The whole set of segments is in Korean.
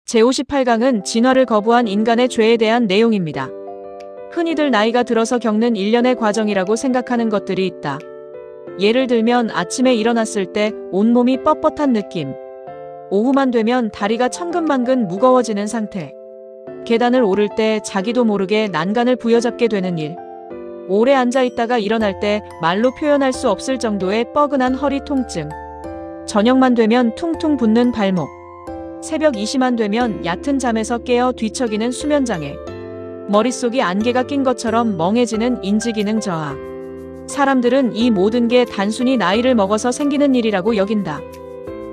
제58강은 진화를 거부한 인간의 죄에 대한 내용입니다. 흔히들 나이가 들어서 겪는 일련의 과정이라고 생각하는 것들이 있다. 예를 들면 아침에 일어났을 때 온몸이 뻣뻣한 느낌, 오후만 되면 다리가 천근만근 무거워지는 상태, 계단을 오를 때 자기도 모르게 난간을 부여잡게 되는 일, 오래 앉아있다가 일어날 때 말로 표현할 수 없을 정도의 뻐근한 허리 통증, 저녁만 되면 퉁퉁 붓는 발목, 새벽 2시만 되면 얕은 잠에서 깨어 뒤척이는 수면장애, 머릿속이 안개가 낀 것처럼 멍해지는 인지기능 저하. 사람들은 이 모든 게 단순히 나이를 먹어서 생기는 일이라고 여긴다.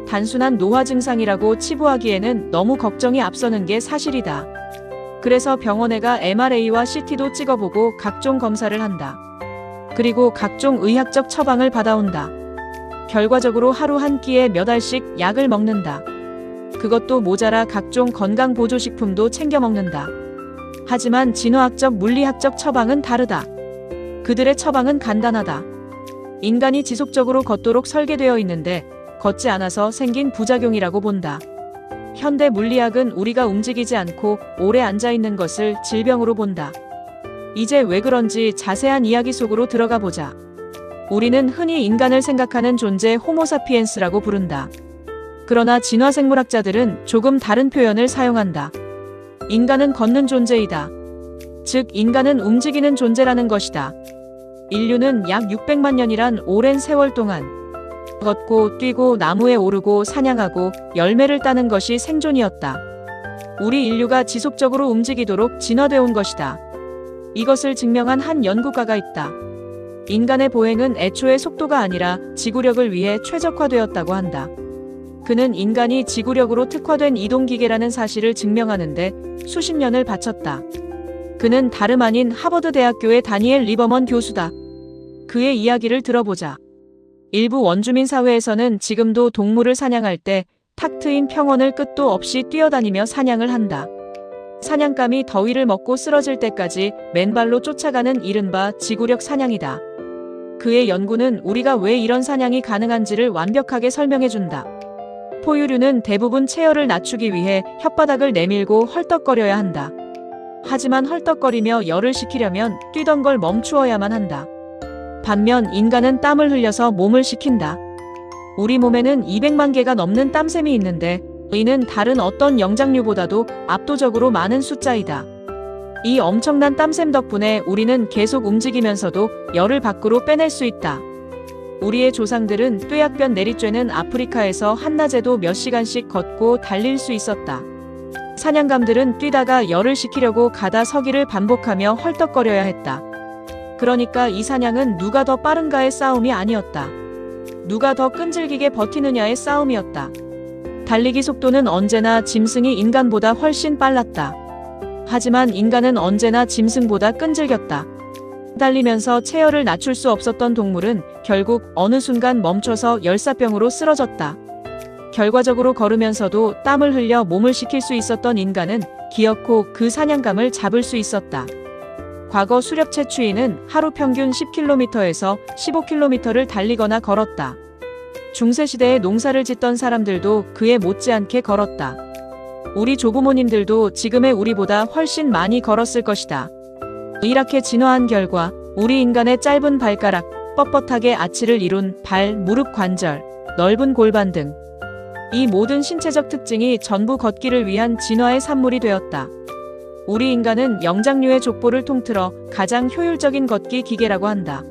단순한 노화 증상이라고 치부하기에는 너무 걱정이 앞서는 게 사실이다. 그래서 병원에 가 MRA와 CT도 찍어보고 각종 검사를 한다. 그리고 각종 의학적 처방을 받아온다. 결과적으로 하루 한 끼에 몇 알씩 약을 먹는다. 그것도 모자라 각종 건강보조식품도 챙겨 먹는다. 하지만 진화학적 물리학적 처방은 다르다. 그들의 처방은 간단하다. 인간이 지속적으로 걷도록 설계되어 있는데 걷지 않아서 생긴 부작용이라고 본다. 현대 물리학은 우리가 움직이지 않고 오래 앉아있는 것을 질병으로 본다. 이제 왜 그런지 자세한 이야기 속으로 들어가 보자. 우리는 흔히 인간을 생각하는 존재 호모사피엔스라고 부른다. 그러나 진화생물학자들은 조금 다른 표현을 사용한다. 인간은 걷는 존재이다. 즉 인간은 움직이는 존재라는 것이다. 인류는 약 600만 년이란 오랜 세월 동안 걷고 뛰고 나무에 오르고 사냥하고 열매를 따는 것이 생존이었다. 우리 인류가 지속적으로 움직이도록 진화되어 온 것이다. 이것을 증명한 한 연구가가 있다. 인간의 보행은 애초에 속도가 아니라 지구력을 위해 최적화되었다고 한다. 그는 인간이 지구력으로 특화된 이동기계라는 사실을 증명하는데 수십 년을 바쳤다. 그는 다름 아닌 하버드 대학교의 다니엘 리버먼 교수다. 그의 이야기를 들어보자. 일부 원주민 사회에서는 지금도 동물을 사냥할 때 탁 트인 평원을 끝도 없이 뛰어다니며 사냥을 한다. 사냥감이 더위를 먹고 쓰러질 때까지 맨발로 쫓아가는 이른바 지구력 사냥이다. 그의 연구는 우리가 왜 이런 사냥이 가능한지를 완벽하게 설명해준다. 포유류는 대부분 체열을 낮추기 위해 혓바닥을 내밀고 헐떡거려야 한다. 하지만 헐떡거리며 열을 식히려면 뛰던 걸 멈추어야만 한다. 반면 인간은 땀을 흘려서 몸을 식힌다. 우리 몸에는 200만 개가 넘는 땀샘이 있는데 이는 다른 어떤 영장류보다도 압도적으로 많은 숫자이다. 이 엄청난 땀샘 덕분에 우리는 계속 움직이면서도 열을 밖으로 빼낼 수 있다. 우리의 조상들은 뙤약변 내리쬐는 아프리카에서 한낮에도 몇 시간씩 걷고 달릴 수 있었다. 사냥감들은 뛰다가 열을 식히려고 가다 서기를 반복하며 헐떡거려야 했다. 그러니까 이 사냥은 누가 더 빠른가의 싸움이 아니었다. 누가 더 끈질기게 버티느냐의 싸움이었다. 달리기 속도는 언제나 짐승이 인간보다 훨씬 빨랐다. 하지만 인간은 언제나 짐승보다 끈질겼다. 달리면서 체열을 낮출 수 없었던 동물은 결국 어느 순간 멈춰서 열사병으로 쓰러졌다. 결과적으로 걸으면서도 땀을 흘려 몸을 식힐 수 있었던 인간은 기어코 그 사냥감을 잡을 수 있었다. 과거 수렵 채취인은 하루 평균 10km에서 15km를 달리거나 걸었다. 중세시대에 농사를 짓던 사람들도 그에 못지않게 걸었다. 우리 조부모님들도 지금의 우리보다 훨씬 많이 걸었을 것이다. 이렇게 진화한 결과 우리 인간의 짧은 발가락, 뻣뻣하게 아치를 이룬 발, 무릎 관절, 넓은 골반 등 이 모든 신체적 특징이 전부 걷기를 위한 진화의 산물이 되었다. 우리 인간은 영장류의 족보를 통틀어 가장 효율적인 걷기 기계라고 한다.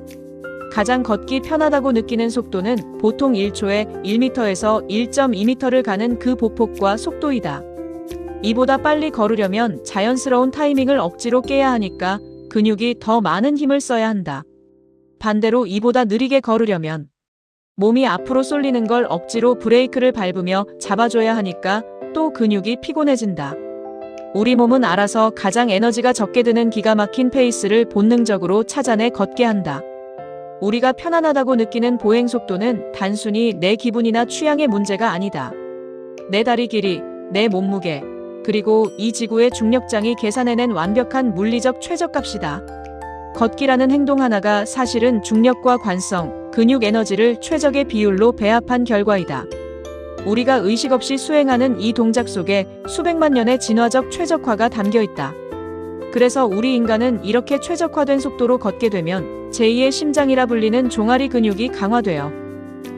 가장 걷기 편하다고 느끼는 속도는 보통 1초에 1m에서 1.2m를 가는 그 보폭과 속도이다. 이보다 빨리 걸으려면 자연스러운 타이밍을 억지로 깨야 하니까 근육이 더 많은 힘을 써야 한다. 반대로 이보다 느리게 걸으려면 몸이 앞으로 쏠리는 걸 억지로 브레이크를 밟으며 잡아줘야 하니까 또 근육이 피곤해진다. 우리 몸은 알아서 가장 에너지가 적게 드는 기가 막힌 페이스를 본능적으로 찾아내 걷게 한다. 우리가 편안하다고 느끼는 보행 속도는 단순히 내 기분이나 취향의 문제가 아니다. 내 다리 길이, 내 몸무게, 그리고 이 지구의 중력장이 계산해낸 완벽한 물리적 최저값이다. 걷기라는 행동 하나가 사실은 중력과 관성, 근육 에너지를 최적의 비율로 배합한 결과이다. 우리가 의식 없이 수행하는 이 동작 속에 수백만 년의 진화적 최적화가 담겨 있다. 그래서 우리 인간은 이렇게 최적화된 속도로 걷게 되면 제2의 심장이라 불리는 종아리 근육이 강화되어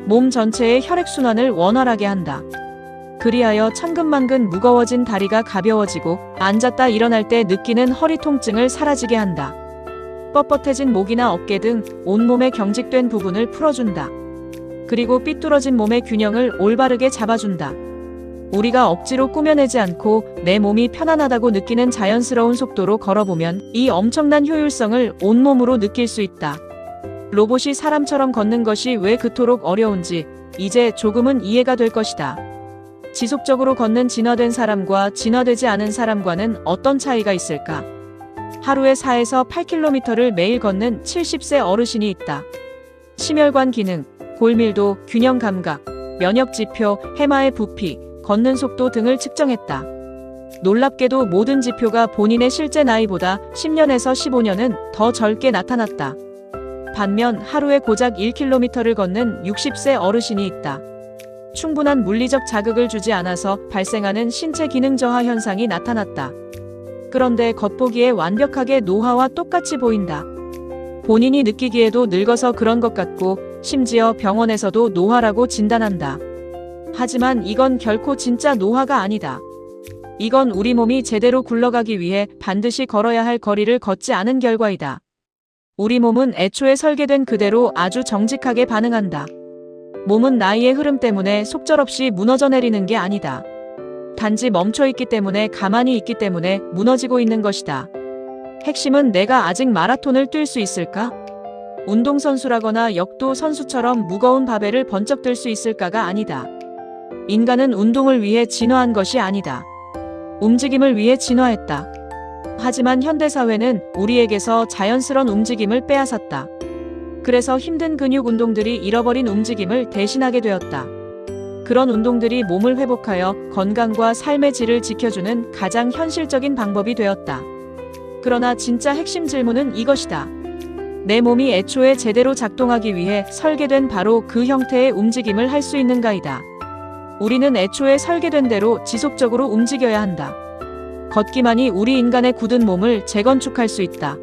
몸 전체의 혈액순환을 원활하게 한다. 그리하여 천근만근 무거워진 다리가 가벼워지고 앉았다 일어날 때 느끼는 허리 통증을 사라지게 한다. 뻣뻣해진 목이나 어깨 등 온몸의 경직된 부분을 풀어준다. 그리고 삐뚤어진 몸의 균형을 올바르게 잡아준다. 우리가 억지로 꾸며내지 않고 내 몸이 편안하다고 느끼는 자연스러운 속도로 걸어보면 이 엄청난 효율성을 온몸으로 느낄 수 있다. 로봇이 사람처럼 걷는 것이 왜 그토록 어려운지 이제 조금은 이해가 될 것이다. 지속적으로 걷는 진화된 사람과 진화되지 않은 사람과는 어떤 차이가 있을까? 하루에 4에서 8km를 매일 걷는 70세 어르신이 있다. 심혈관 기능, 골밀도, 균형 감각, 면역 지표, 해마의 부피, 걷는 속도 등을 측정했다. 놀랍게도 모든 지표가 본인의 실제 나이보다 10년에서 15년은 더 젊게 나타났다. 반면 하루에 고작 1km를 걷는 60세 어르신이 있다. 충분한 물리적 자극을 주지 않아서 발생하는 신체 기능 저하 현상이 나타났다. 그런데 겉보기에 완벽하게 노화와 똑같이 보인다. 본인이 느끼기에도 늙어서 그런 것 같고 심지어 병원에서도 노화라고 진단한다. 하지만 이건 결코 진짜 노화가 아니다. 이건 우리 몸이 제대로 굴러가기 위해 반드시 걸어야 할 거리를 걷지 않은 결과이다. 우리 몸은 애초에 설계된 그대로 아주 정직하게 반응한다. 몸은 나이의 흐름 때문에 속절없이 무너져 내리는 게 아니다. 단지 멈춰있기 때문에 가만히 있기 때문에 무너지고 있는 것이다. 핵심은 내가 아직 마라톤을 뛸 수 있을까? 운동선수라거나 역도 선수처럼 무거운 바벨을 번쩍 들 수 있을까가 아니다. 인간은 운동을 위해 진화한 것이 아니다. 움직임을 위해 진화했다. 하지만 현대사회는 우리에게서 자연스러운 움직임을 빼앗았다. 그래서 힘든 근육 운동들이 잃어버린 움직임을 대신하게 되었다. 그런 운동들이 몸을 회복하여 건강과 삶의 질을 지켜주는 가장 현실적인 방법이 되었다. 그러나 진짜 핵심 질문은 이것이다. 내 몸이 애초에 제대로 작동하기 위해 설계된 바로 그 형태의 움직임을 할 수 있는가이다. 우리는 애초에 설계된 대로 지속적으로 움직여야 한다. 걷기만이 우리 인간의 굳은 몸을 재건축할 수 있다.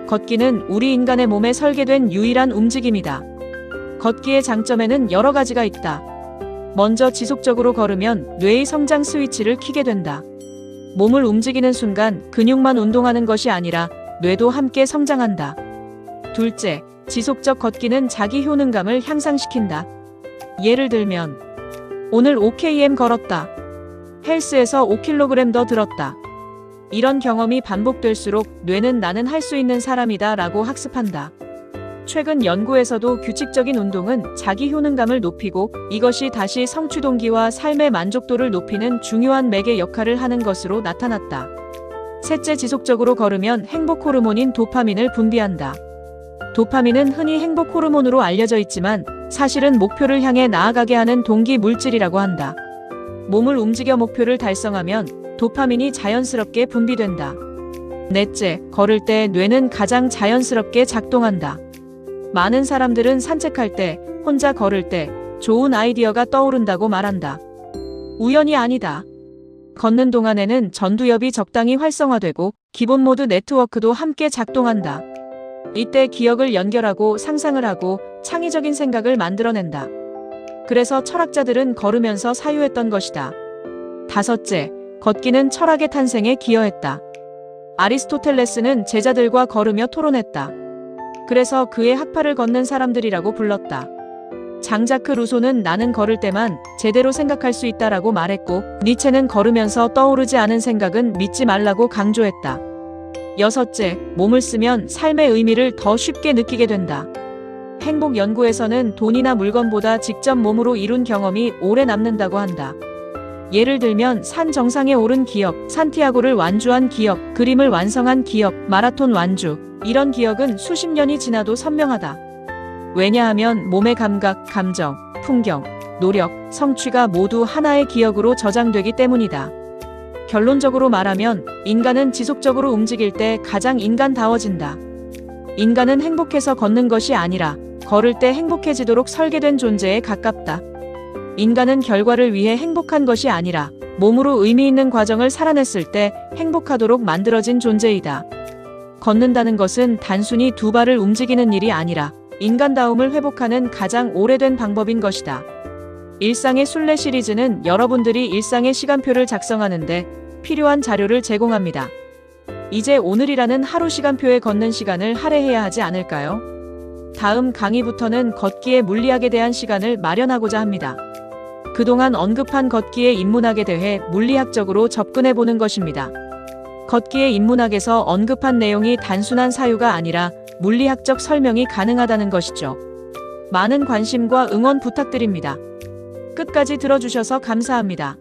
걷기는 우리 인간의 몸에 설계된 유일한 움직임이다. 걷기의 장점에는 여러 가지가 있다. 먼저 지속적으로 걸으면 뇌의 성장 스위치를 켜게 된다. 몸을 움직이는 순간 근육만 운동하는 것이 아니라 뇌도 함께 성장한다. 둘째, 지속적 걷기는 자기 효능감을 향상시킨다. 예를 들면 오늘 5km 걸었다. 헬스에서 5kg 더 들었다. 이런 경험이 반복될수록 뇌는 나는 할 수 있는 사람이다 라고 학습한다. 최근 연구에서도 규칙적인 운동은 자기 효능감을 높이고 이것이 다시 성취 동기와 삶의 만족도를 높이는 중요한 매개 역할을 하는 것으로 나타났다. 셋째, 지속적으로 걸으면 행복 호르몬인 도파민을 분비한다. 도파민은 흔히 행복 호르몬으로 알려져 있지만 사실은 목표를 향해 나아가게 하는 동기 물질이라고 한다. 몸을 움직여 목표를 달성하면 도파민이 자연스럽게 분비된다. 넷째, 걸을 때 뇌는 가장 자연스럽게 작동한다. 많은 사람들은 산책할 때, 혼자 걸을 때 좋은 아이디어가 떠오른다고 말한다. 우연이 아니다. 걷는 동안에는 전두엽이 적당히 활성화되고 기본 모드 네트워크도 함께 작동한다. 이때 기억을 연결하고 상상을 하고 창의적인 생각을 만들어낸다. 그래서 철학자들은 걸으면서 사유했던 것이다. 다섯째, 걷기는 철학의 탄생에 기여했다. 아리스토텔레스는 제자들과 걸으며 토론했다. 그래서 그의 학파를 걷는 사람들이라고 불렀다. 장자크 루소는 나는 걸을 때만 제대로 생각할 수 있다라고 말했고, 니체는 걸으면서 떠오르지 않은 생각은 믿지 말라고 강조했다. 여섯째, 몸을 쓰면 삶의 의미를 더 쉽게 느끼게 된다. 행복 연구에서는 돈이나 물건보다 직접 몸으로 이룬 경험이 오래 남는다고 한다. 예를 들면 산 정상에 오른 기억, 산티아고를 완주한 기억, 그림을 완성한 기억, 마라톤 완주, 이런 기억은 수십 년이 지나도 선명하다. 왜냐하면 몸의 감각, 감정, 풍경, 노력, 성취가 모두 하나의 기억으로 저장되기 때문이다. 결론적으로 말하면 인간은 지속적으로 움직일 때 가장 인간다워진다. 인간은 행복해서 걷는 것이 아니라 걸을 때 행복해지도록 설계된 존재에 가깝다. 인간은 결과를 위해 행복한 것이 아니라 몸으로 의미 있는 과정을 살아냈을 때 행복하도록 만들어진 존재이다. 걷는다는 것은 단순히 두 발을 움직이는 일이 아니라 인간다움을 회복하는 가장 오래된 방법인 것이다. 일상의 순례 시리즈는 여러분들이 일상의 시간표를 작성하는데 필요한 자료를 제공합니다. 이제 오늘이라는 하루 시간표에 걷는 시간을 할애해야 하지 않을까요? 다음 강의부터는 걷기의 물리학에 대한 시간을 마련하고자 합니다. 그동안 언급한 걷기의 인문학에 대해 물리학적으로 접근해 보는 것입니다. 걷기의 인문학에서 언급한 내용이 단순한 사유가 아니라 물리학적 설명이 가능하다는 것이죠. 많은 관심과 응원 부탁드립니다. 끝까지 들어주셔서 감사합니다.